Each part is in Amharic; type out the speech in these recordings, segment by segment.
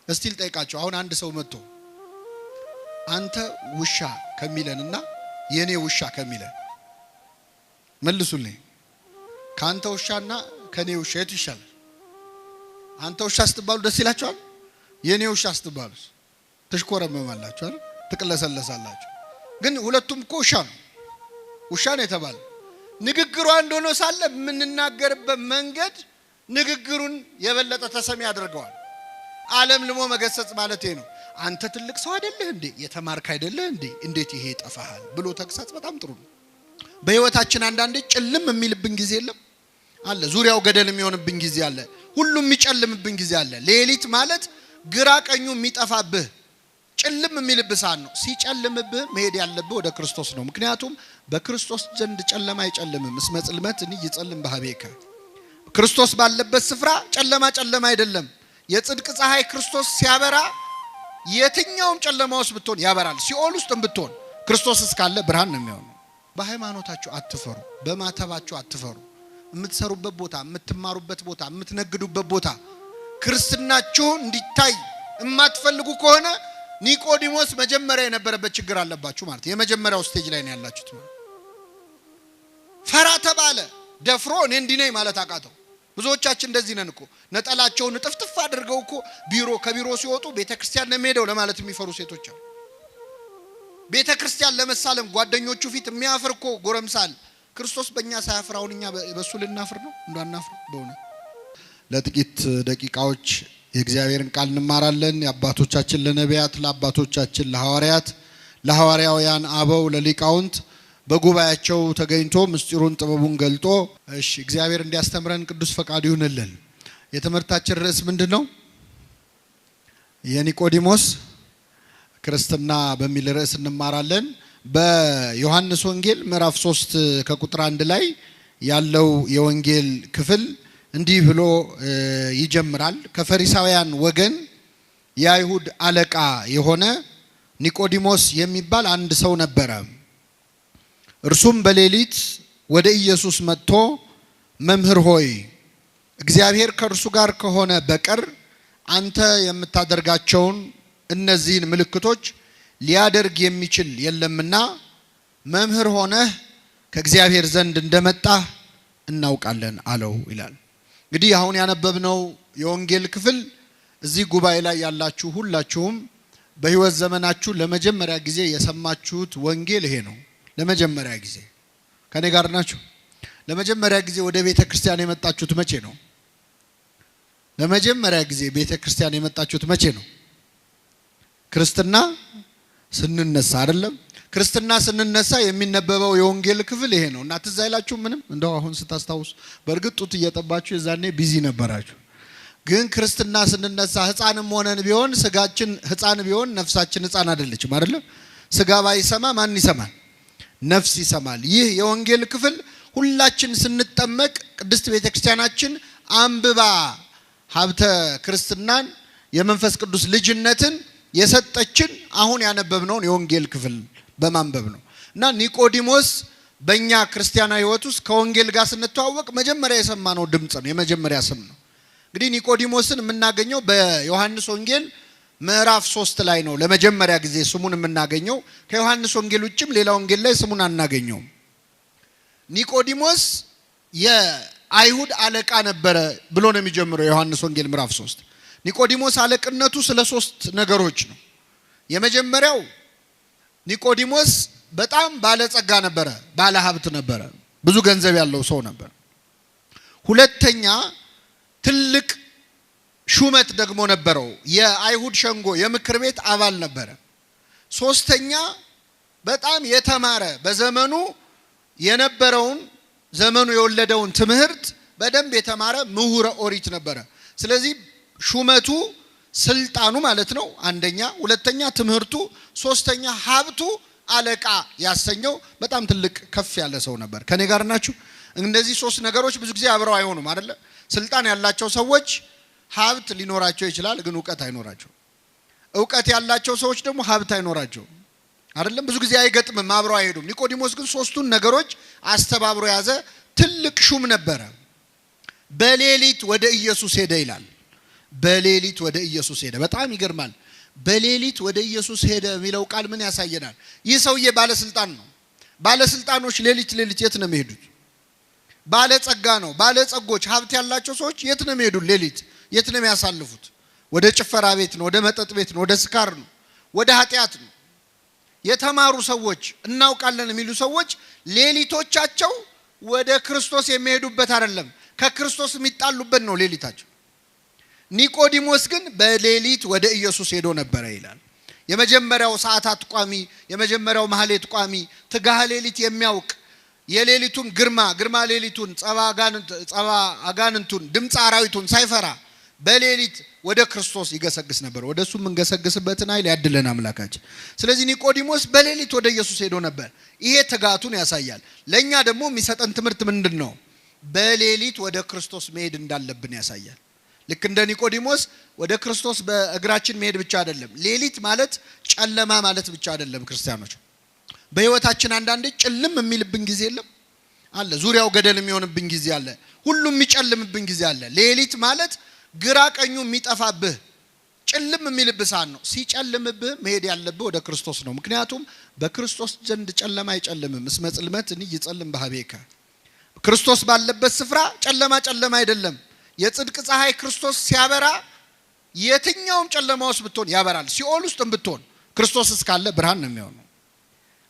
እስቲ ልጠይቃችሁ አሁን አንድ ሰው መጥቶ አንተ ውሻ ከሚለንና የኔ ውሻ ከሚለን መልሱልኝ ካንተ ውሻና ከኔ ውሻ የቱ ይሻላል? አንተ ውሻ ስትባሉ ደስ ይላችኋል? የኔ ውሻ ስትባሉ ትሽኮረመማላችሁ አይደል? ትቅለሰለሳላችሁ። ግን ሁለቱም እኮ ውሻ ነው የተባለ። ንግግሩ አንድ ሆኖ ሳለ የምንናገርበት መንገድ ንግግሩን የበለጠ ተሰሚ ያደርገዋል። ዓለም ልሞ መገሰጽ ማለት ነው። አንተ ትልቅ ሰው አይደለህ እንዴ? የተማርክ አይደለህ እንዴ? እንዴት ይሄ ይጠፋሃል ብሎ ተግሳጽ በጣም ጥሩ ነው። በህይወታችን አንዳንዴ ጭልም የሚልብን ጊዜ የለም አለ። ዙሪያው ገደል የሚሆንብን ጊዜ አለ። ሁሉም የሚጨልምብን ጊዜ አለ። ሌሊት ማለት ግራ ቀኙ የሚጠፋብህ ጭልም የሚልብህ ሰዓት ነው። ሲጨልምብህ መሄድ ያለብህ ወደ ክርስቶስ ነው። ምክንያቱም በክርስቶስ ዘንድ ጨለማ አይጨልምም። እስመ ጽልመት ይጽልም በኀቤከ። ክርስቶስ ባለበት ስፍራ ጨለማ አይደለም። የጽድቅ ፀሐይ ክርስቶስ ሲያበራ የትኛውም ጨለማ ውስጥ ብትሆን ያበራል። ሲኦል ውስጥ ብትሆን ክርስቶስ እስካለ ብርሃን ነው የሚሆነው። በሃይማኖታችሁ አትፈሩ፣ በማተባችሁ አትፈሩ። የምትሰሩበት ቦታ፣ የምትማሩበት ቦታ፣ የምትነግዱበት ቦታ ክርስትናችሁ እንዲታይ የማትፈልጉ ከሆነ ኒቆዲሞስ መጀመሪያ የነበረበት ችግር አለባችሁ ማለት የመጀመሪያው ስቴጅ ላይ ነው ያላችሁት ማለት። ፈራ ተባለ፣ ደፍሮ እኔ እንዲህ ነኝ ማለት አቃተው። ብዙዎቻችን እንደዚህ ነን እኮ። ነጠላቸውን ጥፍጥፍ አድርገው እኮ ከቢሮ ሲወጡ ቤተክርስቲያን ነው የሚሄደው ለማለት የሚፈሩ ሴቶች አሉ። ቤተክርስቲያን ለመሳለም ጓደኞቹ ፊት የሚያፍር እኮ ጎረምሳል። ክርስቶስ በእኛ ሳያፍራውን እኛ በሱ ልናፍር ነው? እንዳናፍር በእውነት። ለጥቂት ደቂቃዎች የእግዚአብሔርን ቃል እንማራለን። የአባቶቻችን ለነቢያት፣ ለአባቶቻችን ለሐዋርያት፣ ለሐዋርያውያን አበው፣ ለሊቃውንት በጉባኤያቸው ተገኝቶ ምስጢሩን ጥበቡን ገልጦ እግዚአብሔር እንዲያስተምረን ቅዱስ ፈቃዱ ይሁንልን። የትምህርታችን ርዕስ ምንድነው? የኒቆዲሞስ ክርስትና በሚል ርዕስ እንማራለን። በዮሐንስ ወንጌል ምዕራፍ 3 ከቁጥር 1 ላይ ያለው የወንጌል ክፍል እንዲህ ብሎ ይጀምራል። ከፈሪሳውያን ወገን የአይሁድ አለቃ የሆነ ኒቆዲሞስ የሚባል አንድ ሰው ነበረ። እርሱም በሌሊት ወደ ኢየሱስ መጥቶ መምህር ሆይ እግዚአብሔር ከእርሱ ጋር ከሆነ በቀር አንተ የምታደርጋቸውን እነዚህን ምልክቶች ሊያደርግ የሚችል የለምና መምህር ሆነህ ከእግዚአብሔር ዘንድ እንደመጣህ እናውቃለን አለው ይላል። እንግዲህ አሁን ያነበብነው የወንጌል ክፍል እዚህ ጉባኤ ላይ ያላችሁ ሁላችሁም በህይወት ዘመናችሁ ለመጀመሪያ ጊዜ የሰማችሁት ወንጌል ይሄ ነው። ለመጀመሪያ ጊዜ ከኔ ጋር ናችሁ? ለመጀመሪያ ጊዜ ወደ ቤተ ክርስቲያን የመጣችሁት መቼ ነው? ለመጀመሪያ ጊዜ ቤተ ክርስቲያን የመጣችሁት መቼ ነው? ክርስትና ስንነሳ አይደለም? ክርስትና ስንነሳ የሚነበበው የወንጌል ክፍል ይሄ ነው። እና ትዝ አይላችሁ ምንም? እንደው አሁን ስታስታውሱ በእርግጥ ጡት እየጠባችሁ የዛኔ ቢዚ ነበራችሁ። ግን ክርስትና ስንነሳ ህፃንም ሆነን ቢሆን ስጋችን ህፃን ቢሆን ነፍሳችን ህፃን አይደለችም አይደለም? ስጋ ባይሰማ ማን ይሰማል? ነፍስ ይሰማል። ይህ የወንጌል ክፍል ሁላችን ስንጠመቅ ቅድስት ቤተክርስቲያናችን አንብባ ሀብተ ክርስትናን የመንፈስ ቅዱስ ልጅነትን የሰጠችን አሁን ያነበብነውን የወንጌል ክፍል በማንበብ ነው። እና ኒቆዲሞስ በእኛ ክርስቲያናዊ ህይወት ውስጥ ከወንጌል ጋር ስንተዋወቅ መጀመሪያ የሰማነው ድምጽ ነው፣ የመጀመሪያ ስም ነው። እንግዲህ ኒቆዲሞስን የምናገኘው በዮሐንስ ወንጌል ምዕራፍ 3 ላይ ነው ለመጀመሪያ ጊዜ ስሙን የምናገኘው። ከዮሐንስ ወንጌል ውጭም ሌላ ወንጌል ላይ ስሙን አናገኘውም። ኒቆዲሞስ የአይሁድ አለቃ ነበረ ብሎ ነው የሚጀምረው ዮሐንስ ወንጌል ምዕራፍ 3። ኒቆዲሞስ አለቅነቱ ስለ 3 ነገሮች ነው። የመጀመሪያው ኒቆዲሞስ በጣም ባለጸጋ ነበረ፣ ባለ ሀብት ነበረ፣ ብዙ ገንዘብ ያለው ሰው ነበር። ሁለተኛ ትልቅ ሹመት ደግሞ ነበረው፣ የአይሁድ ሸንጎ የምክር ቤት አባል ነበረ። ሶስተኛ በጣም የተማረ በዘመኑ የነበረውን ዘመኑ የወለደውን ትምህርት በደንብ የተማረ ምሁረ ኦሪት ነበረ። ስለዚህ ሹመቱ ስልጣኑ ማለት ነው አንደኛ፣ ሁለተኛ ትምህርቱ፣ ሶስተኛ ሀብቱ አለቃ ያሰኘው በጣም ትልቅ ከፍ ያለ ሰው ነበር። ከኔ ጋር ናችሁ? እነዚህ 3 ነገሮች ብዙ ጊዜ አብረው አይሆኑም አይደለ? ስልጣን ያላቸው ሰዎች ሀብት ሊኖራቸው ይችላል፣ ግን ዕውቀት አይኖራቸው። ዕውቀት ያላቸው ሰዎች ደግሞ ሀብት አይኖራቸው አይደለም? ብዙ ጊዜ አይገጥምም፣ አብረው አይሄዱም። ኒቆዲሞስ ግን 3ቱን ነገሮች አስተባብሮ ያዘ። ትልቅ ሹም ነበረ። በሌሊት ወደ ኢየሱስ ሄደ ይላል። በሌሊት ወደ ኢየሱስ ሄደ። በጣም ይገርማል። በሌሊት ወደ ኢየሱስ ሄደ የሚለው ቃል ምን ያሳየናል? ይህ ሰውዬ ባለስልጣን ነው። ባለስልጣኖች ሌሊት የት ነው የሚሄዱት? ባለጸጋ ነው። ባለጸጎች ሀብት ያላቸው ሰዎች የት ነው የሚሄዱት? ሌሊት የት ነው የሚያሳልፉት? ወደ ጭፈራ ቤት ነው፣ ወደ መጠጥ ቤት ነው፣ ወደ ስካር ነው፣ ወደ ኃጢአት ነው። የተማሩ ሰዎች እናውቃለን የሚሉ ሰዎች ሌሊቶቻቸው ወደ ክርስቶስ የሚሄዱበት አይደለም፣ ከክርስቶስ የሚጣሉበት ነው ሌሊታቸው። ኒቆዲሞስ ግን በሌሊት ወደ ኢየሱስ ሄዶ ነበረ ይላል። የመጀመሪያው ሰዓታት ቋሚ፣ የመጀመሪያው ማህሌት ቋሚ፣ ትጋሃ ሌሊት የሚያውቅ የሌሊቱን ግርማ ሌሊቱን ጸባ አጋንንቱን ድምፅ አራዊቱን ሳይፈራ በሌሊት ወደ ክርስቶስ ይገሰግስ ነበር። ወደሱ የምንገሰግስበትን ኃይል ያድለን አምላካችን። ስለዚህ ኒቆዲሞስ በሌሊት ወደ ኢየሱስ ሄዶ ነበር። ይሄ ትጋቱን ያሳያል። ለኛ ደግሞ የሚሰጠን ትምህርት ምንድነው? በሌሊት ወደ ክርስቶስ መሄድ እንዳለብን ያሳያል። ልክ እንደ ኒቆዲሞስ ወደ ክርስቶስ በእግራችን መሄድ ብቻ አይደለም። ሌሊት ማለት ጨለማ ማለት ብቻ አይደለም። ክርስቲያኖች በህይወታችን አንዳንዴ ጭልም የሚልብን ጊዜ የለም አለ። ዙሪያው ገደል የሚሆንብን ጊዜ አለ። ሁሉም የሚጨልምብን ጊዜ አለ። ሌሊት ማለት ግራ ቀኙ የሚጠፋብህ ጭልም የሚልብህ ሰዓት ነው። ሲጨልምብህ መሄድ ያለብህ ወደ ክርስቶስ ነው። ምክንያቱም በክርስቶስ ዘንድ ጨለማ አይጨልምም። እስመ ጽልመት ይጸልም በኀቤከ። ክርስቶስ ባለበት ስፍራ ጨለማ አይደለም። የጽድቅ ፀሐይ ክርስቶስ ሲያበራ የትኛውም ጨለማ ውስጥ ብትሆን ያበራል። ሲኦል ውስጥ ብትሆን ክርስቶስ እስካለ ብርሃን ነው የሚሆነው።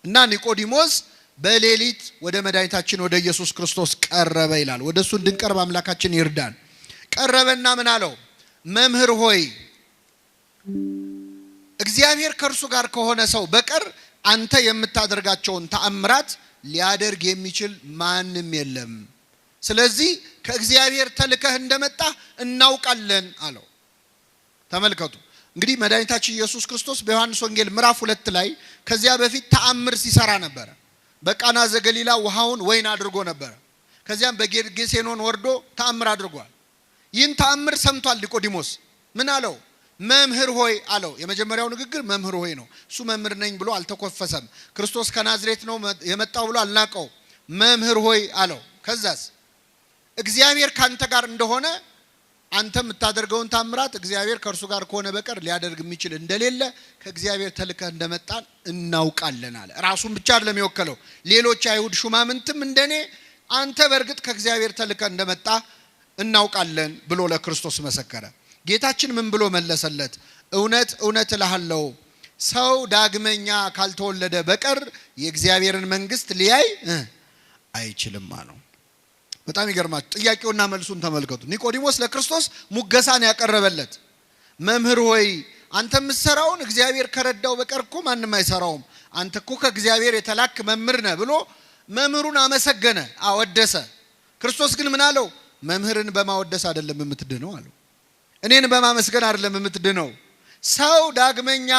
እና ኒቆዲሞስ በሌሊት ወደ መድኃኒታችን ወደ ኢየሱስ ክርስቶስ ቀረበ ይላል። ወደሱ እንድንቀርብ አምላካችን ይርዳን። ቀረበና ምን አለው? መምህር ሆይ እግዚአብሔር ከእርሱ ጋር ከሆነ ሰው በቀር አንተ የምታደርጋቸውን ተአምራት ሊያደርግ የሚችል ማንም የለም። ስለዚህ ከእግዚአብሔር ተልከህ እንደመጣ እናውቃለን አለው። ተመልከቱ እንግዲህ መድኃኒታችን ኢየሱስ ክርስቶስ በዮሐንስ ወንጌል ምዕራፍ 2 ላይ ከዚያ በፊት ተአምር ሲሰራ ነበር። በቃና ዘገሊላ ውሃውን ወይን አድርጎ ነበር። ከዚያም በጌርጌሴኖን ወርዶ ተአምር አድርጓል። ይህን ተአምር ሰምቷል ኒቆዲሞስ። ምን አለው? መምህር ሆይ አለው። የመጀመሪያው ንግግር መምህር ሆይ ነው። እሱ መምህር ነኝ ብሎ አልተኮፈሰም። ክርስቶስ ከናዝሬት ነው የመጣው ብሎ አልናቀው። መምህር ሆይ አለው። ከዛስ እግዚአብሔር ካንተ ጋር እንደሆነ አንተ የምታደርገውን ተአምራት እግዚአብሔር ከእርሱ ጋር ከሆነ በቀር ሊያደርግ የሚችል እንደሌለ ከእግዚአብሔር ተልከህ እንደመጣን እናውቃለን አለ። ራሱን ብቻ አይደለም የወከለው፣ ሌሎች አይሁድ ሹማምንትም እንደኔ አንተ በእርግጥ ከእግዚአብሔር ተልከህ እንደመጣ እናውቃለን ብሎ ለክርስቶስ መሰከረ። ጌታችን ምን ብሎ መለሰለት? እውነት እልሃለሁ ሰው ዳግመኛ ካልተወለደ በቀር የእግዚአብሔርን መንግስት ሊያይ አይችልም አለው። በጣም ይገርማችሁ። ጥያቄውና መልሱን ተመልከቱ። ኒቆዲሞስ ለክርስቶስ ሙገሳን ያቀረበለት መምህር ሆይ አንተ የምትሰራውን እግዚአብሔር ከረዳው በቀር እኮ ማንም አይሰራውም። አንተ እኮ ከእግዚአብሔር የተላክ መምህር ነህ ብሎ መምህሩን አመሰገነ፣ አወደሰ። ክርስቶስ ግን ምን አለው? መምህርን በማወደስ አይደለም የምትድነው አለው። እኔን በማመስገን አይደለም የምትድነው። ሰው ዳግመኛ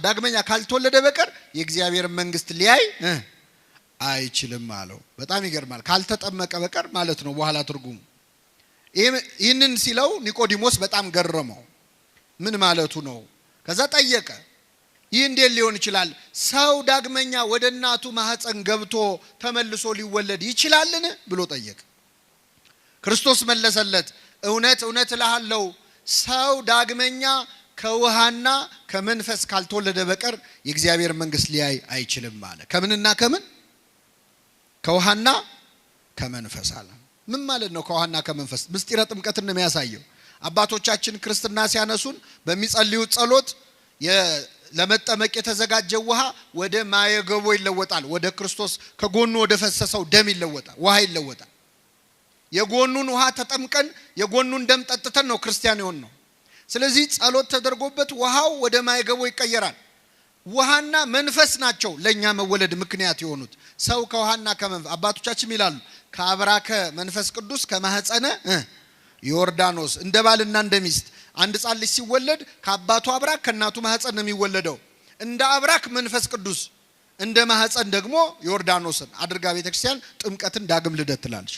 ዳግመኛ ካልተወለደ በቀር የእግዚአብሔር መንግስት ሊያይ አይችልም አለው። በጣም ይገርማል። ካልተጠመቀ በቀር ማለት ነው በኋላ ትርጉሙ። ይህንን ሲለው ኒቆዲሞስ በጣም ገረመው። ምን ማለቱ ነው? ከዛ ጠየቀ። ይህ እንዴት ሊሆን ይችላል? ሰው ዳግመኛ ወደ እናቱ ማህፀን ገብቶ ተመልሶ ሊወለድ ይችላልን ብሎ ጠየቀ። ክርስቶስ መለሰለት፣ እውነት እልሃለሁ ሰው ዳግመኛ ከውሃና ከመንፈስ ካልተወለደ በቀር የእግዚአብሔር መንግስት ሊያይ አይችልም አለ። ከምንና ከምን? ከውሃና ከመንፈስ አለ። ምን ማለት ነው ከውሃና ከመንፈስ? ምስጢረ ጥምቀትን ነው የሚያሳየው። አባቶቻችን ክርስትና ሲያነሱን በሚጸልዩት ጸሎት ለመጠመቅ የተዘጋጀ ውሃ ወደ ማየገቦ ይለወጣል። ወደ ክርስቶስ ከጎኑ ወደ ፈሰሰው ደም ይለወጣል፣ ውሃ ይለወጣል። የጎኑን ውሃ ተጠምቀን የጎኑን ደም ጠጥተን ነው ክርስቲያን የሆን ነው። ስለዚህ ጸሎት ተደርጎበት ውሃው ወደ ማየገቦ ይቀየራል። ውሃና መንፈስ ናቸው ለኛ መወለድ ምክንያት የሆኑት። ሰው ከውሃና ከመንፈስ አባቶቻችን ይላሉ ከአብራከ መንፈስ ቅዱስ ከማህፀነ ዮርዳኖስ። እንደ ባልና እንደ ሚስት አንድ ሕፃን ልጅ ሲወለድ ከአባቱ አብራክ ከእናቱ ማህፀን ነው የሚወለደው። እንደ አብራክ መንፈስ ቅዱስ፣ እንደ ማህፀን ደግሞ ዮርዳኖስን አድርጋ ቤተክርስቲያን ጥምቀትን ዳግም ልደት ትላለች።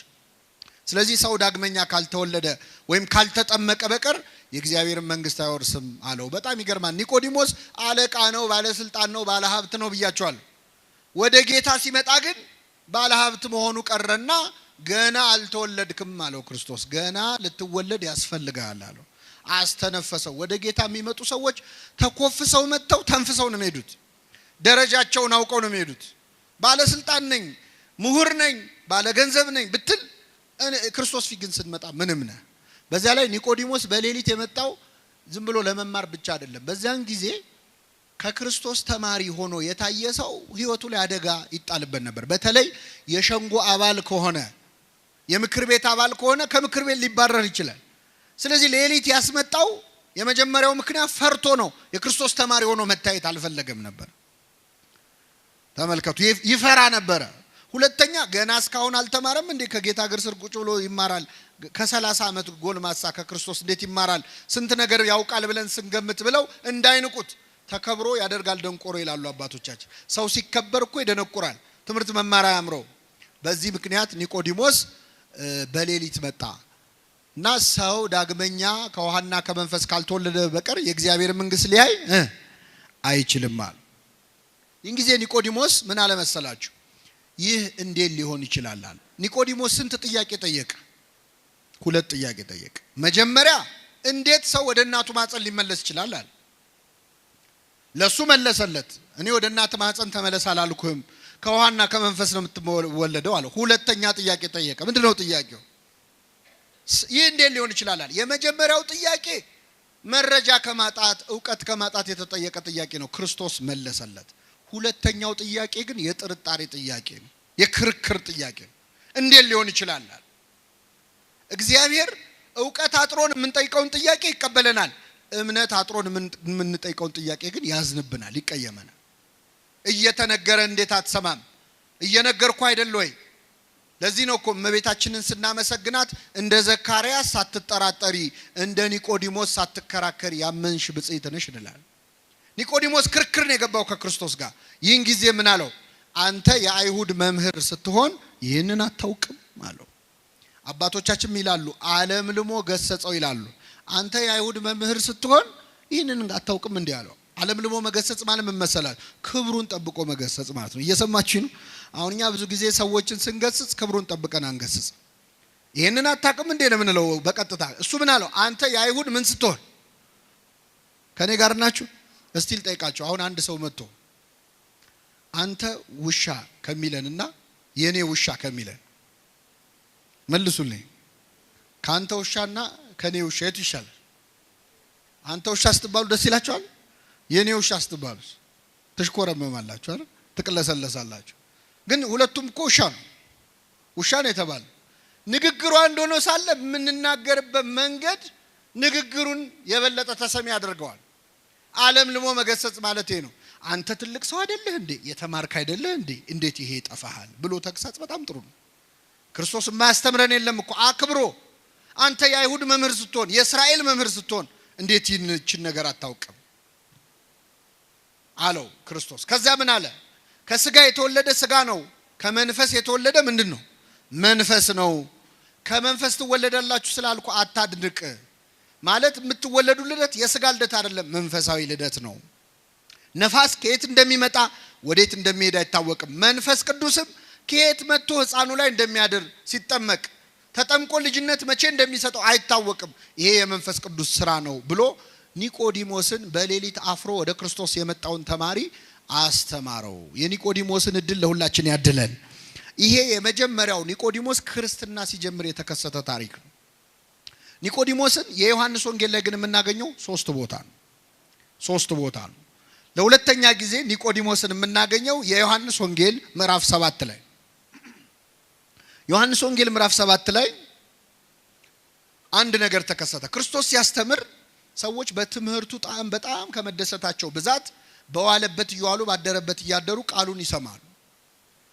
ስለዚህ ሰው ዳግመኛ ካልተወለደ ወይም ካልተጠመቀ በቀር የእግዚአብሔር መንግስት አይወርስም አለው። በጣም ይገርማል። ኒቆዲሞስ አለቃ ነው፣ ባለስልጣን ነው፣ ባለሀብት ነው ብያቸዋለሁ። ወደ ጌታ ሲመጣ ግን ባለሀብት መሆኑ ቀረና ገና አልተወለድክም አለው ክርስቶስ። ገና ልትወለድ ያስፈልጋል አለው። አስተነፈሰው። ወደ ጌታ የሚመጡ ሰዎች ተኮፍሰው መጥተው ተንፍሰው ነው የሚሄዱት። ደረጃቸውን አውቀው ነው የሚሄዱት። ባለስልጣን ነኝ፣ ምሁር ነኝ፣ ባለገንዘብ ነኝ ብትል ክርስቶስ ፊት ግን ስትመጣ ምንም ነህ። በዚያ ላይ ኒቆዲሞስ በሌሊት የመጣው ዝም ብሎ ለመማር ብቻ አይደለም። በዚያን ጊዜ ከክርስቶስ ተማሪ ሆኖ የታየ ሰው ህይወቱ ላይ አደጋ ይጣልበት ነበር። በተለይ የሸንጎ አባል ከሆነ የምክር ቤት አባል ከሆነ ከምክር ቤት ሊባረር ይችላል። ስለዚህ ሌሊት ያስመጣው የመጀመሪያው ምክንያት ፈርቶ ነው። የክርስቶስ ተማሪ ሆኖ መታየት አልፈለገም ነበር። ተመልከቱ፣ ይፈራ ነበር። ሁለተኛ ገና እስካሁን አልተማረም እንዴ? ከጌታ እግር ስር ቁጭ ብሎ ይማራል። ከ30 ዓመት ጎልማሳ ከክርስቶስ እንዴት ይማራል? ስንት ነገር ያውቃል ብለን ስንገምት ብለው እንዳይንቁት ተከብሮ ያደርጋል ደንቆሮ ይላሉ አባቶቻችን። ሰው ሲከበር እኮ ይደነቁራል፣ ትምህርት መማር አያምረው። በዚህ ምክንያት ኒቆዲሞስ በሌሊት መጣ እና ሰው ዳግመኛ ከውሃና ከመንፈስ ካልተወለደ በቀር የእግዚአብሔር መንግስት ሊያይ አይችልም አለ። ይህን ጊዜ ኒቆዲሞስ ምን አለ መሰላችሁ? ይህ እንዴት ሊሆን ይችላል አለ። ኒቆዲሞስ ስንት ጥያቄ ጠየቀ? 2 ጥያቄ ጠየቀ። መጀመሪያ እንዴት ሰው ወደ እናቱ ማህፀን ሊመለስ ይችላል አለ። ለሱ መለሰለት። እኔ ወደ እናት ማህፀን ተመለስ አላልኩም፣ ከውሃና ከመንፈስ ነው የምትወለደው አለ። ሁለተኛ ጥያቄ ጠየቀ። ምንድነው ጥያቄው? ይህ እንዴት ሊሆን ይችላል አለ። የመጀመሪያው ጥያቄ መረጃ ከማጣት ዕውቀት ከማጣት የተጠየቀ ጥያቄ ነው። ክርስቶስ መለሰለት። ሁለተኛው ጥያቄ ግን የጥርጣሬ ጥያቄ ነው፣ የክርክር ጥያቄ ነው። እንዴት ሊሆን ይችላል? እግዚአብሔር ዕውቀት አጥሮን የምንጠይቀውን ጥያቄ ይቀበለናል። እምነት አጥሮን የምንጠይቀውን ጥያቄ ግን ያዝንብናል፣ ይቀየመናል። እየተነገረ እንዴት አትሰማም? እየነገርኩ አይደል ወይ? ለዚህ ነው እኮ እመቤታችንን ስናመሰግናት እንደ ዘካርያስ ሳትጠራጠሪ እንደ ኒቆዲሞስ ሳትከራከሪ ያመንሽ ብጽዕት ነሽ እንላለን። ኒቆዲሞስ ክርክር ነው የገባው ከክርስቶስ ጋር። ይህን ጊዜ ምን አለው? አንተ የአይሁድ መምህር ስትሆን ይህንን አታውቅም አለው። አባቶቻችን ይላሉ ዓለም ልሞ ገሰጸው ይላሉ። አንተ የአይሁድ መምህር ስትሆን ይህንን አታውቅም እንዲህ አለው። ዓለም ልሞ መገሰጽ ማለት ምን መሰላችሁ? ክብሩን ጠብቆ መገሰጽ ማለት ነው። እየሰማችሁ ነው? አሁን እኛ ብዙ ጊዜ ሰዎችን ስንገስጽ ክብሩን ጠብቀን አንገስጽ። ይህንን አታውቅም እንዴ ነው የምንለው በቀጥታ። እሱ ምን አለው? አንተ የአይሁድ ምን ስትሆን? ከኔ ጋር ናችሁ? እስቲ ልጠይቃችሁ። አሁን አንድ ሰው መጥቶ አንተ ውሻ ከሚለንና የኔ ውሻ ከሚለን መልሱልኝ። ካንተ ውሻና ከኔ ውሻ የቱ ይሻላል? አንተ ውሻ ስትባሉ ደስ ይላችኋል? የኔ ውሻ ስትባሉ ትሽኮረመማላችሁ አይደል? ትቅለሰለሳላችሁ። ግን ሁለቱም እኮ ውሻ ነው የተባለ። ንግግሩ አንድ ሆኖ ሳለ የምንናገርበት መንገድ ንግግሩን የበለጠ ተሰሚ ያደርገዋል። ዓለም ልሞ መገሰጽ ማለት ነው። አንተ ትልቅ ሰው አይደለህ እንዴ? የተማርክ አይደለህ እንዴ? እንዴት ይሄ ይጠፋሃል ብሎ ተግሳጽ በጣም ጥሩ ነው። ክርስቶስ የማያስተምረን የለም እኮ አክብሮ። አንተ የአይሁድ መምህር ስትሆን፣ የእስራኤል መምህር ስትሆን እንዴት ይህችን ነገር አታውቅም አለው ክርስቶስ። ከዛ ምን አለ? ከስጋ የተወለደ ስጋ ነው፣ ከመንፈስ የተወለደ ምንድን ነው? መንፈስ ነው። ከመንፈስ ትወለዳላችሁ ስላልኩ አታድንቅ። ማለት የምትወለዱ ልደት የስጋ ልደት አይደለም፣ መንፈሳዊ ልደት ነው። ነፋስ ከየት እንደሚመጣ ወዴት እንደሚሄድ አይታወቅም። መንፈስ ቅዱስም ከየት መጥቶ ሕፃኑ ላይ እንደሚያድር ሲጠመቅ ተጠምቆ ልጅነት መቼ እንደሚሰጠው አይታወቅም። ይሄ የመንፈስ ቅዱስ ስራ ነው ብሎ ኒቆዲሞስን በሌሊት አፍሮ ወደ ክርስቶስ የመጣውን ተማሪ አስተማረው። የኒቆዲሞስን እድል ለሁላችን ያድለን። ይሄ የመጀመሪያው ኒቆዲሞስ ክርስትና ሲጀምር የተከሰተ ታሪክ ነው። ኒቆዲሞስን የዮሐንስ ወንጌል ላይ ግን የምናገኘው 3 ቦታ ነው። 3 ቦታ ነው። ለሁለተኛ ጊዜ ኒቆዲሞስን የምናገኘው የዮሐንስ ወንጌል ምዕራፍ 7 ላይ። ዮሐንስ ወንጌል ምዕራፍ 7 ላይ አንድ ነገር ተከሰተ። ክርስቶስ ሲያስተምር ሰዎች በትምህርቱ ጣዕም በጣም ከመደሰታቸው ብዛት በዋለበት እየዋሉ ባደረበት እያደሩ ቃሉን ይሰማሉ።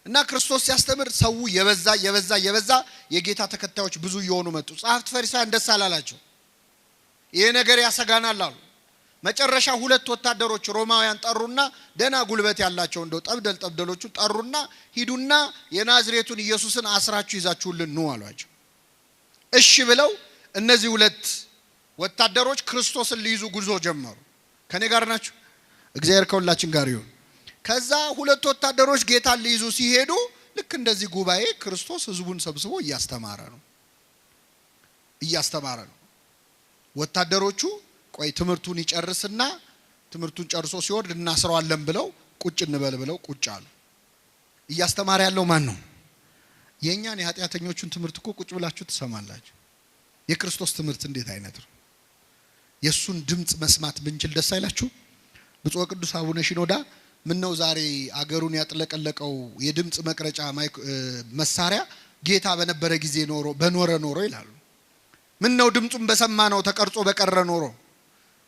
እና ክርስቶስ ሲያስተምር ሰው የበዛ የጌታ ተከታዮች ብዙ እየሆኑ መጡ። ጸሐፍት ፈሪሳውያን ደስ አላላቸው። ይሄ ነገር ያሰጋናል አሉ። መጨረሻ 2 ወታደሮች ሮማውያን ጠሩና ደና ጉልበት ያላቸው እንደው ጠብደሎቹ ጠሩና ሂዱና የናዝሬቱን ኢየሱስን አስራችሁ ይዛችሁልን ኑ አሏቸው። እሺ ብለው እነዚህ 2 ወታደሮች ክርስቶስን ሊይዙ ጉዞ ጀመሩ። ከኔ ጋር ናችሁ? እግዚአብሔር ከሁላችን ጋር ይሁን። ከዛ 2 ወታደሮች ጌታን ሊይዙ ሲሄዱ ልክ እንደዚህ ጉባኤ ክርስቶስ ህዝቡን ሰብስቦ እያስተማረ ነው። ወታደሮቹ ቆይ ትምርቱን ይጨርስና ትምርቱን ጨርሶ ሲወርድ እናስረዋለን ብለው ቁጭ እንበል ብለው ቁጭ አሉ። እያስተማረ ያለው ማን ነው? የኛን የኃጢአተኞቹን ትምርት እኮ ቁጭ ብላችሁ ትሰማላችሁ። የክርስቶስ ትምርት እንዴት አይነት ነው? የሱን ድምጽ መስማት ብንችል ደስ አይላችሁ? ብፁዕ ቅዱስ አቡነ ሽኖዳ ምን ነው ዛሬ አገሩን ያጥለቀለቀው የድምጽ መቅረጫ መሳሪያ ጌታ በነበረ ጊዜ በኖረ ይላሉ። ምን ነው ድምጹን በሰማ ነው ተቀርጾ በቀረ ኖሮ።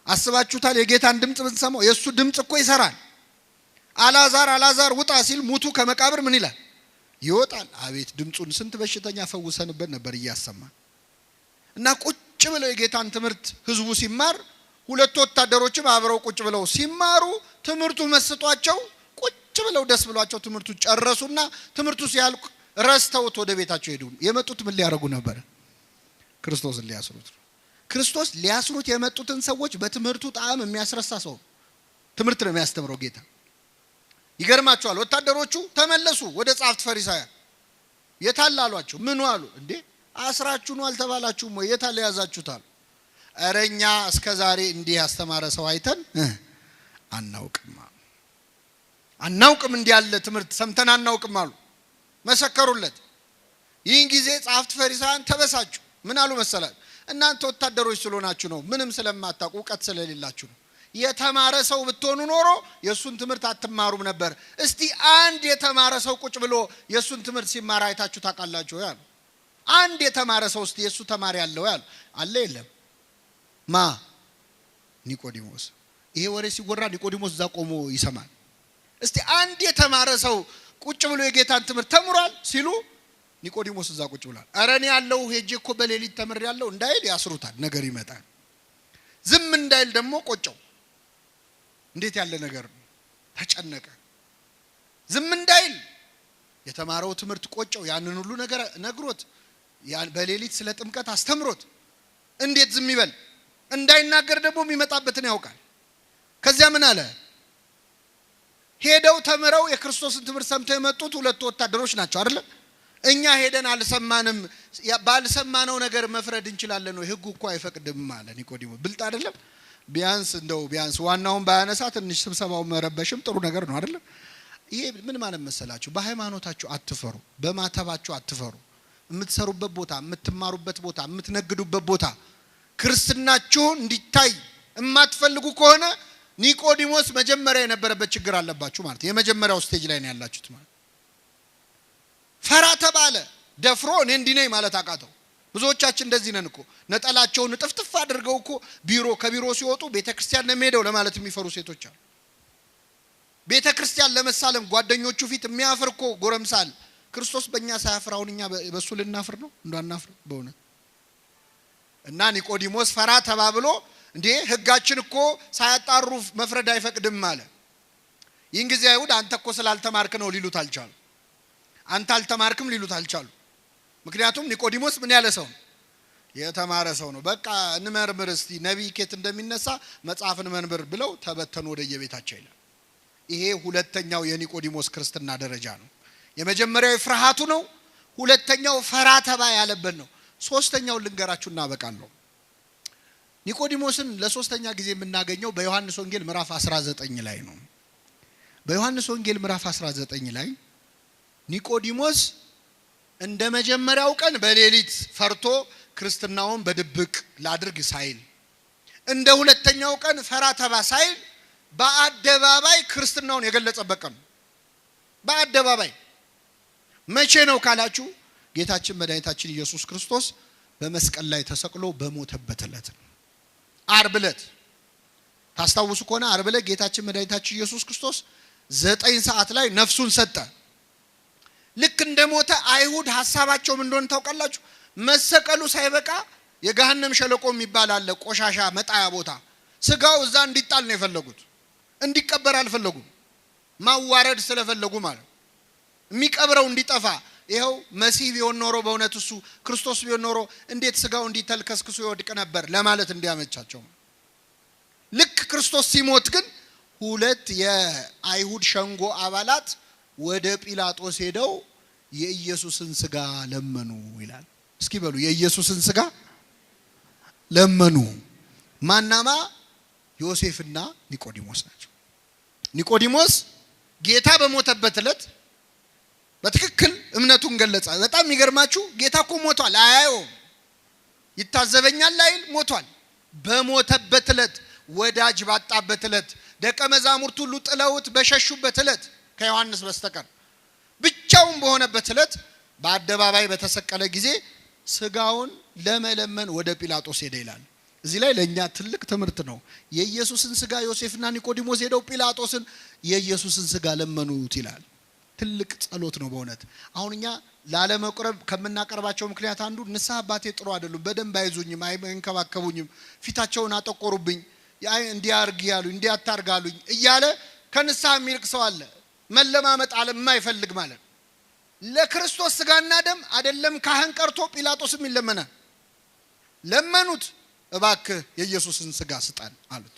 አስባችሁታል? የጌታን ድምጽ ብንሰማው የሱ ድምጽ እኮ ይሰራል። አላዛር ውጣ ሲል ሙቱ ከመቃብር ምን ይላል? ይወጣል። አቤት ድምጹን ስንት በሽተኛ ፈውሰንበት ነበር እያሰማ። እና ቁጭ ብለው የጌታን ትምህርት ህዝቡ ሲማር ሁለት ወታደሮችም አብረው ቁጭ ብለው ሲማሩ ትምህርቱ መስጧቸው ቁጭ ብለው ደስ ብሏቸው ትምህርቱ ጨረሱና ትምህርቱ ሲያልቅ ረስተውት ወደ ቤታቸው ሄዱ። የመጡት ምን ሊያረጉ ነበር? ክርስቶስን ሊያስሩት። ክርስቶስ ሊያስሩት የመጡትን ሰዎች በትምህርቱ ጣዕም የሚያስረሳ ሰው ትምህርት ነው የሚያስተምረው ጌታ። ይገርማቸዋል። ወታደሮቹ ተመለሱ ወደ ጻፍት ፈሪሳውያን። የታል አሏቸው። ምን አሉ? እንዴ አስራችሁ ነው አልተባላችሁም ወይ? የታል ያዛችሁታል? እረኛ እስከዛሬ እንዲህ ያስተማረ ሰው አይተን አናውቅም እንዲህ ያለ ትምህርት ሰምተን አናውቅም አሉ። መሰከሩለት። ይህን ጊዜ ጻፍት ፈሪሳውያን ተበሳጩ። ምን አሉ መሰላችሁ? እናንተ ወታደሮች ስለሆናችሁ ነው፣ ምንም ስለማታውቁ እውቀት ስለሌላችሁ ነው። የተማረ ሰው ብትሆኑ ኖሮ የሱን ትምህርት አትማሩም ነበር። እስቲ አንድ የተማረ ሰው ቁጭ ብሎ የሱን ትምህርት ሲማር አይታችሁ ታውቃላችሁ ያሉ? አንድ የተማረ ሰው እስቲ የሱ ተማሪ ያለው ያሉ አለ? የለም። ማ? ኒቆዲሞስ። ይሄ ወሬ ሲወራ ኒቆዲሞስ እዛ ቆሞ ይሰማል። እስቲ አንድ የተማረ ሰው ቁጭ ብሎ የጌታን ትምህርት ተምሯል ሲሉ ኒቆዲሞስ እዛ ቁጭ ብሏል። ኧረ እኔ ያለው ሄጄ እኮ በሌሊት ተምር ያለው እንዳይል ያስሩታል። ነገር ይመጣል። ዝም እንዳይል ደግሞ ቆጨው። እንዴት ያለ ነገር ነው! ተጨነቀ። ዝም እንዳይል የተማረው ትምህርት ቆጨው። ያንን ሁሉ ነገር ነግሮት በሌሊት ስለ ጥምቀት አስተምሮት እንዴት ዝም ይበል? እንዳይናገር ደግሞ የሚመጣበትን ያውቃል። ከዚያ ምን አለ? ሄደው ተምረው የክርስቶስን ትምህርት ሰምተው የመጡት ሁለት ወታደሮች ናቸው አይደል? እኛ ሄደን አልሰማንም፣ ባልሰማነው ነገር መፍረድ እንችላለን ወይ? ህጉ እኮ አይፈቅድም አለ ኒቆዲሞስ። ብልጥ አይደለም? ቢያንስ ዋናውን ባያነሳ ትንሽ ስብሰባውን መረበሽም ጥሩ ነገር ነው አይደል? ይሄ ምን ማለት መሰላችሁ? በሃይማኖታችሁ አትፈሩ፣ በማተባችሁ አትፈሩ። የምትሰሩበት ቦታ፣ የምትማሩበት ቦታ፣ የምትነግዱበት ቦታ ክርስትናችሁ እንዲታይ የማትፈልጉ ከሆነ ኒቆዲሞስ መጀመሪያ የነበረበት ችግር አለባችሁ ማለት። የመጀመሪያው ስቴጅ ላይ ነው ያላችሁት ማለት። ፈራ ተባለ፣ ደፍሮ እኔ እንዲህ ነኝ ማለት አቃተው። ብዙዎቻችን እንደዚህ ነን እኮ። ነጠላቸውን ጥፍጥፍ አድርገው እኮ ከቢሮ ሲወጡ ቤተክርስቲያን ነው የሚሄደው ለማለት የሚፈሩ ሴቶች አሉ። ቤተክርስቲያን ለመሳለም ጓደኞቹ ፊት የሚያፍር እኮ ጎረምሳል። ክርስቶስ በእኛ ሳያፍር አሁን እኛ በሱ ልናፍር ነው? እንዳናፍር በእውነት። እና ኒቆዲሞስ ፈራ ተባብሎ እንዴ ህጋችን እኮ ሳያጣሩ መፍረድ አይፈቅድም አለ። ይህን ጊዜ አይሁድ አንተ እኮ ስላልተማርክ ነው ሊሉት አልቻሉ። አንተ አልተማርክም ሊሉት አልቻሉ። ምክንያቱም ኒቆዲሞስ ምን ያለ ሰው ነው? የተማረ ሰው ነው። በቃ እንመርምር እስቲ ነቢይ ከየት እንደሚነሳ መጽሐፍን መንበር ብለው ተበተኑ ወደ የቤታቸው ይላል። ይሄ ሁለተኛው የኒቆዲሞስ ክርስትና ደረጃ ነው። የመጀመሪያው ፍርሃቱ ነው። ሁለተኛው ፈራ ተባ ያለበት ነው። ሶስተኛው ልንገራችሁና አበቃለሁ። ኒቆዲሞስን ለሶስተኛ ጊዜ የምናገኘው በዮሐንስ ወንጌል ምዕራፍ 19 ላይ ነው። በዮሐንስ ወንጌል ምዕራፍ 19 ላይ ኒቆዲሞስ እንደ መጀመሪያው ቀን በሌሊት ፈርቶ ክርስትናውን በድብቅ ላድርግ ሳይል፣ እንደ ሁለተኛው ቀን ፈራ ተባ ሳይል በአደባባይ ክርስትናውን የገለጸበት ቀን። በአደባባይ መቼ ነው ካላችሁ ጌታችን መድኃኒታችን ኢየሱስ ክርስቶስ በመስቀል ላይ ተሰቅሎ በሞተበት ዕለት ነው። ዓርብ ዕለት ታስታውሱ ከሆነ ዓርብ ዕለት ጌታችን መድኃኒታችን ኢየሱስ ክርስቶስ 9 ሰዓት ላይ ነፍሱን ሰጠ። ልክ እንደሞተ አይሁድ ሐሳባቸው ምን እንደሆነ ታውቃላችሁ? መሰቀሉ ሳይበቃ የገሃነም ሸለቆ የሚባል አለ፣ ቆሻሻ መጣያ ቦታ። ስጋው እዛ እንዲጣል ነው የፈለጉት፣ እንዲቀበር አልፈለጉም። ማዋረድ ስለፈለጉ ማለት የሚቀብረው እንዲጠፋ። ይሄው መሲህ ቢሆን ኖሮ በእውነት እሱ ክርስቶስ ቢሆን ኖሮ እንዴት ስጋው እንዲተልከስክሱ ይወድቅ ነበር ለማለት እንዲያመቻቸው። ልክ ክርስቶስ ሲሞት ግን ሁለት የአይሁድ ሸንጎ አባላት ወደ ጲላጦስ ሄደው የኢየሱስን ስጋ ለመኑ ይላል። እስኪ በሉ የኢየሱስን ስጋ ለመኑ። ማናማ ዮሴፍና ኒቆዲሞስ ናቸው። ኒቆዲሞስ ጌታ በሞተበት ዕለት በትክክል እምነቱን ገለጸ። በጣም የሚገርማችሁ ጌታ እኮ ሞቷል፣ አያየውም፣ ይታዘበኛል አይል፣ ሞቷል። በሞተበት ዕለት፣ ወዳጅ ባጣበት ዕለት፣ ደቀ መዛሙርት ሁሉ ጥለውት በሸሹበት ዕለት ከዮሐንስ በስተቀር ብቻውን በሆነበት ዕለት በአደባባይ በተሰቀለ ጊዜ ስጋውን ለመለመን ወደ ጲላጦስ ሄደ ይላል። እዚህ ላይ ለኛ ትልቅ ትምህርት ነው። የኢየሱስን ስጋ ዮሴፍና ኒቆዲሞስ ሄደው ጲላጦስን የኢየሱስን ስጋ ለመኑት ይላል። ትልቅ ጸሎት ነው በእውነት። አሁን እኛ ላለመቅረብ ከምናቀርባቸው ምክንያት አንዱ ንስሐ አባቴ ጥሩ አይደሉም፣ በደንብ አይዙኝም፣ አይንከባከቡኝም፣ ፊታቸውን አጠቆሩብኝ፣ እንዲያርግ ያሉኝ፣ እንዲያታርጋሉኝ እያለ ከንስሐ የሚርቅ ሰው አለ። መለማመጥ አለ የማይፈልግ ማለት። ለክርስቶስ ስጋና ደም አይደለም ካህን ቀርቶ ጲላጦስም ይለመናል። ለመኑት፣ እባክህ የኢየሱስን ስጋ ስጠን አሉት።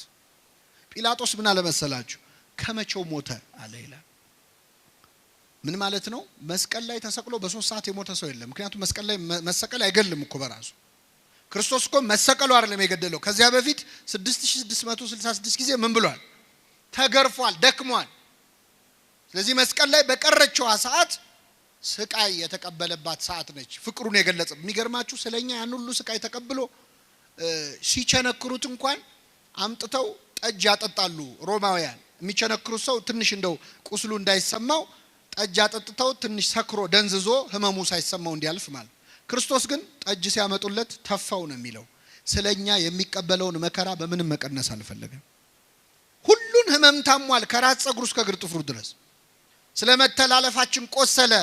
ጲላጦስ ምን አለ መሰላችሁ? ከመቼው ሞተ አለ ይላል። ምን ማለት ነው? መስቀል ላይ ተሰቅሎ በ3 ሰዓት የሞተ ሰው የለም። ምክንያቱም መስቀል ላይ መሰቀል አይገልም እኮ በራሱ። ክርስቶስ እኮ መሰቀሉ አይደለም የገደለው። ከዚያ በፊት 6666 ጊዜ ምን ብሏል? ተገርፏል፣ ደክሟል። ስለዚህ መስቀል ላይ በቀረችው ሰዓት ስቃይ የተቀበለባት ሰዓት ነች። ፍቅሩን የገለጸ። የሚገርማችሁ ስለኛ ያን ሁሉ ስቃይ ተቀብሎ ሲቸነክሩት እንኳን አምጥተው ጠጅ ያጠጣሉ ሮማውያን። የሚቸነክሩት ሰው ትንሽ እንደው ቁስሉ እንዳይሰማው ጠጅ አጠጥተው ትንሽ ሰክሮ ደንዝዞ ህመሙ ሳይሰማው እንዲያልፍ ማለት። ክርስቶስ ግን ጠጅ ሲያመጡለት ተፋው ነው የሚለው። ስለኛ የሚቀበለውን መከራ በምንም መቀነስ አልፈለገም። ሁሉን ህመም ታሟል፣ ከራስ ጸጉሩ እስከ እግር ጥፍሩ ድረስ። ስለ መተላለፋችን ቆሰለ፣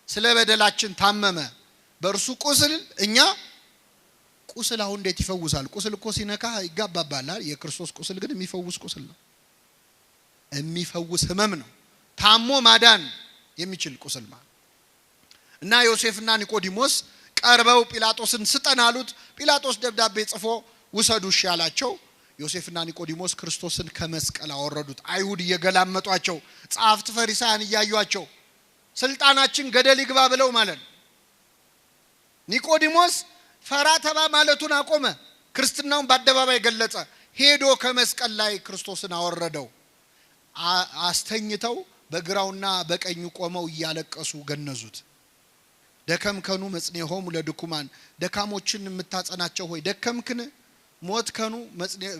ስለ በደላችን ታመመ። በእርሱ ቁስል እኛ ቁስል አሁን እንዴት ይፈውሳል? ቁስል እኮ ሲነካ ይጋባባላል። የክርስቶስ ቁስል ግን የሚፈውስ ቁስል ነው፣ የሚፈውስ ህመም ነው፣ ታሞ ማዳን የሚችል ቁስል ማለት። እና ዮሴፍና ኒቆዲሞስ ቀርበው ጲላጦስን ስጠን አሉት። ጲላጦስ ደብዳቤ ጽፎ ውሰዱ እሺ ያላቸው። ዮሴፍና ኒቆዲሞስ ክርስቶስን ከመስቀል አወረዱት። አይሁድ እየገላመጧቸው፣ ጸሐፍት ፈሪሳውያን እያዩአቸው ስልጣናችን ገደል ይግባ ብለው ማለት ነው። ኒቆዲሞስ ፈራ ተባ ማለቱን አቆመ። ክርስትናውን በአደባባይ ገለጸ። ሄዶ ከመስቀል ላይ ክርስቶስን አወረደው። አስተኝተው በግራውና በቀኙ ቆመው እያለቀሱ ገነዙት። ደከምከኑ መጽኔሆሙ ለድኩማን፣ ደካሞችን የምታጸናቸው ሆይ ደከምክን? ሞትከኑ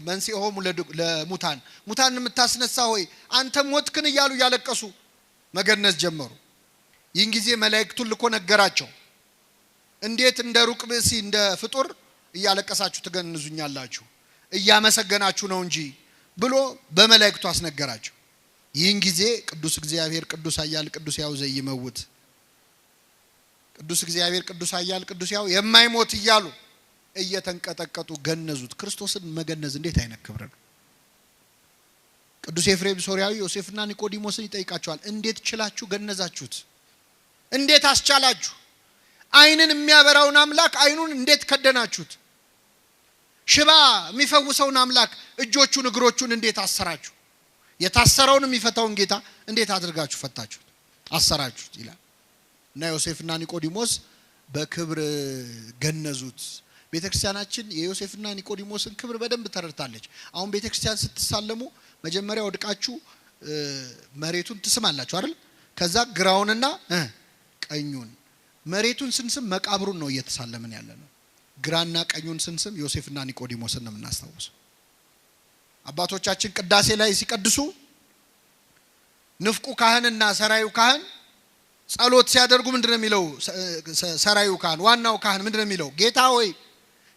መንሥኤሆሙ ለሙታን፣ ሙታን የምታስነሳ ሆይ አንተ ሞትክን? እያሉ እያለቀሱ መገነዝ ጀመሩ። ይህን ጊዜ መላእክቱን ልኮ ነገራቸው። እንዴት እንደ ሩቅ ብእሲ እንደ ፍጡር እያለቀሳችሁ ትገንዙኛላችሁ? እያመሰገናችሁ ነው እንጂ ብሎ በመላእክቱ አስነገራቸው። ይህን ጊዜ ቅዱስ እግዚአብሔር ቅዱስ ኃያል ቅዱስ ሕያው ዘይመውት፣ ቅዱስ እግዚአብሔር ቅዱስ ኃያል ቅዱስ ሕያው የማይሞት እያሉ እየተንቀጠቀጡ ገነዙት። ክርስቶስን መገነዝ እንዴት አይነት ክብር ነው! ቅዱስ ኤፍሬም ሶርያዊ ዮሴፍና ኒቆዲሞስን ይጠይቃቸዋል። እንዴት ችላችሁ ገነዛችሁት? እንዴት አስቻላችሁ? አይንን የሚያበራውን አምላክ አይኑን እንዴት ከደናችሁት? ሽባ የሚፈውሰውን አምላክ እጆቹን እግሮቹን እንዴት አሰራችሁ? የታሰረውን የሚፈታውን ጌታ እንዴት አድርጋችሁ ፈታችሁት አሰራችሁት ይላል። እና ዮሴፍና ኒቆዲሞስ በክብር ገነዙት። ቤተክርስቲያናችን የዮሴፍና ኒቆዲሞስን ክብር በደንብ ተረድታለች። አሁን ቤተክርስቲያን ስትሳለሙ መጀመሪያ ወድቃችሁ መሬቱን ትስማላችሁ አይደል? ከዛ ግራውንና ቀኙን። መሬቱን ስንስም መቃብሩን ነው እየተሳለምን ያለነው። ግራና ቀኙን ስንስም ዮሴፍና ኒቆዲሞስን ነው የምናስታውሰው። አባቶቻችን ቅዳሴ ላይ ሲቀድሱ ንፍቁ ካህንና ሰራዩ ካህን ጸሎት ሲያደርጉ ምንድነው የሚለው? ሰራዩ ካህን ዋናው ካህን ምንድነው የሚለው? ጌታ ሆይ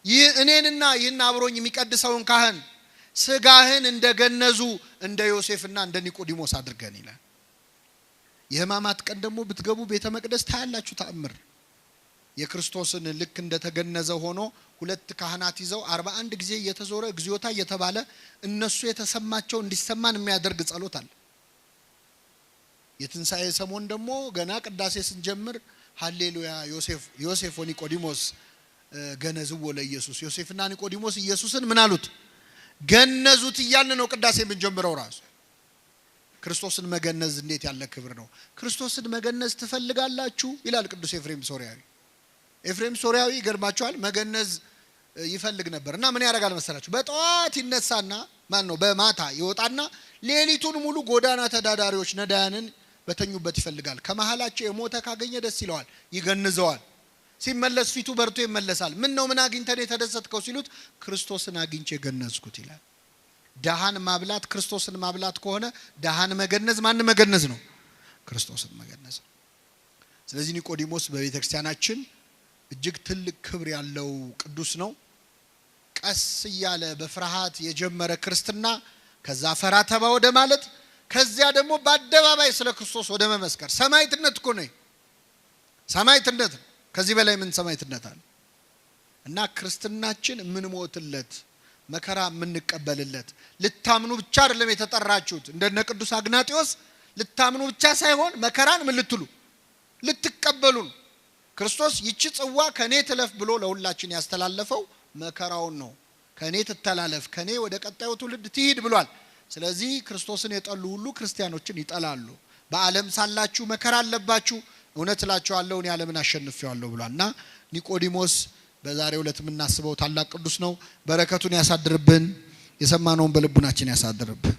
ይህ እኔንና ይህን አብሮኝ የሚቀድሰውን ካህን ስጋህን እንደገነዙ እንደ ዮሴፍና እንደ ኒቆዲሞስ አድርገን ይላል። የሕማማት ቀን ደግሞ ብትገቡ ቤተ መቅደስ ታያላችሁ ተአምር። የክርስቶስን ልክ እንደተገነዘ ሆኖ ሁለት ካህናት ይዘው 41 ጊዜ እየተዞረ እግዚኦታ እየተባለ እነሱ የተሰማቸው እንዲሰማን የሚያደርግ ጸሎት አለ። የትንሣኤ ሰሞን ደግሞ ገና ቅዳሴ ስንጀምር ሃሌሉያ ዮሴፍ ወኒቆዲሞስ ገነዝዎ ለኢየሱስ፣ ዮሴፍና ኒቆዲሞስ ኢየሱስን ምን አሉት? ገነዙት እያልን ነው ቅዳሴ የምንጀምረው። ራሱ ክርስቶስን መገነዝ እንዴት ያለ ክብር ነው! ክርስቶስን መገነዝ ትፈልጋላችሁ ይላል ቅዱስ ኤፍሬም ሶርያዊ። ኤፍሬም ሶርያዊ ይገርማችኋል፣ መገነዝ ይፈልግ ነበርና ምን ያደርጋል መሰላችሁ? በጠዋት ይነሳና በማታ ይወጣና ሌሊቱን ሙሉ ጎዳና ተዳዳሪዎች ነዳያንን በተኙበት ይፈልጋል። ከመሃላቸው የሞተ ካገኘ ደስ ይለዋል፣ ይገንዘዋል። ሲመለስ ፊቱ በርቶ ይመለሳል። ምን አግኝተን የተደሰትከው ሲሉት ክርስቶስን አግኝቼ ገነዝኩት ይላል። ደሃን ማብላት ክርስቶስን ማብላት ከሆነ ደሃን መገነዝ ማን መገነዝ ነው? ክርስቶስን መገነዝ። ስለዚህ ኒቆዲሞስ በቤተክርስቲያናችን እጅግ ትልቅ ክብር ያለው ቅዱስ ነው። ቀስ እያለ በፍርሃት የጀመረ ክርስትና ከዛ ፈራ ተባ ወደ ማለት ከዚያ ደግሞ በአደባባይ ስለ ክርስቶስ ወደ መመስከር ሰማዕትነት እኮ ነው። ሰማዕትነት ነው። ከዚህ በላይ ምን ሰማዕትነት አለ? እና ክርስትናችን ምን ሞትለት መከራ ምን እንቀበልለት ልታምኑ ብቻ አይደለም የተጠራችሁት። እንደነ ቅዱስ አግናጢዮስ ልታምኑ ብቻ ሳይሆን መከራን ምን ልትሉ ልትቀበሉ። ክርስቶስ ይቺ ጽዋ ከኔ ትለፍ ብሎ ለሁላችን ያስተላለፈው መከራውን ነው። ከኔ ትተላለፍ፣ ከኔ ወደ ቀጣዩ ትውልድ ትሂድ ብሏል። ስለዚህ ክርስቶስን የጠሉ ሁሉ ክርስቲያኖችን ይጠላሉ። በዓለም ሳላችሁ መከራ አለባችሁ፣ እውነት እላችኋለሁ እኔ ዓለምን አሸንፌዋለሁ ብሏልና ኒቆዲሞስ በዛሬው ዕለት የምናስበው ታላቅ ቅዱስ ነው። በረከቱን ያሳድርብን፣ የሰማነውን በልቡናችን ያሳድርብን።